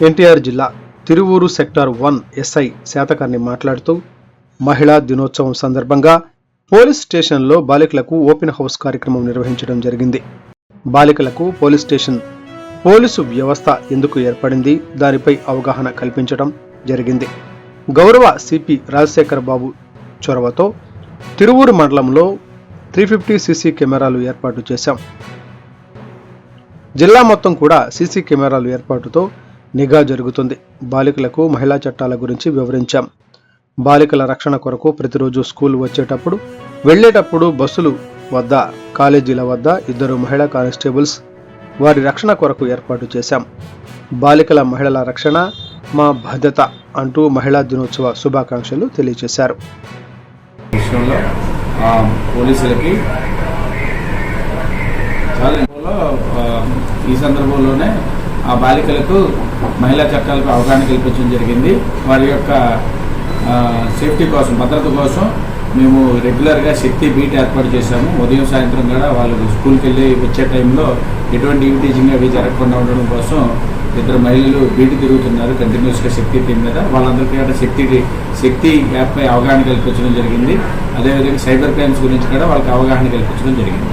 ఎన్టీఆర్ జిల్లా Tiruvuru sector 1 SI Satakarni మాట్లాడుతూ మహిళా దినోత్సవం సందర్భంగా పోలీస్ స్టేషన్లో బాలికలకు ఓపెన్ హౌస్ కార్యక్రమం నిర్వహించడం జరిగింది. బాలికలకు పోలీస్ స్టేషన్ పోలీసు వ్యవస్థ ఎందుకు ఏర్పడింది, దానిపై అవగాహన కల్పించడం జరిగింది. గౌరవ సిపి రాజశేఖర్ బాబు చొరవతో తిరువూరు మండలంలో 350 సీసీ కెమెరాలు ఏర్పాటు చేశాం. జిల్లా మొత్తం కూడా సీసీ కెమెరాలు ఏర్పాటుతో నిఘా జరుగుతుంది. బాలికలకు మహిళా చట్టాల గురించి వివరించాం. బాలికల రక్షణ కొరకు ప్రతిరోజు స్కూల్ వచ్చేటప్పుడు వెళ్లేటప్పుడు బస్సులు వద్ద కాలేజీల వద్ద 2 మహిళా కానిస్టేబుల్స్ వారి రక్షణ కొరకు ఏర్పాటు చేశాం. బాలికల మహిళల రక్షణ మా బాధ్యత అంటూ మహిళా దినోత్సవ శుభాకాంక్షలు తెలియజేశారు. పోలీసులకి ఈ సందర్భంలోనే ఆ బాలికలకు మహిళా చట్టాలకు అవగాహన కల్పించడం జరిగింది. వారి యొక్క సేఫ్టీ కోసం, భద్రత కోసం మేము రెగ్యులర్గా శక్తి బీట్ ఏర్పాటు చేశాము. ఉదయం సాయంత్రం కూడా వాళ్ళు స్కూల్కి వెళ్ళి వచ్చే టైంలో ఎటువంటి ఈవిటీజింగ్ అవి జరగకుండా ఉండడం కోసం 2 మహిళలు బీట్ తిరుగుతున్నారు కంటిన్యూస్గా శక్తి టీం మీద. వాళ్ళందరికీ కూడా శక్తి యాప్పై అవగాహన కల్పించడం జరిగింది. అదేవిధంగా సైబర్ క్రైమ్స్ గురించి కూడా వాళ్ళకి అవగాహన కల్పించడం జరిగింది.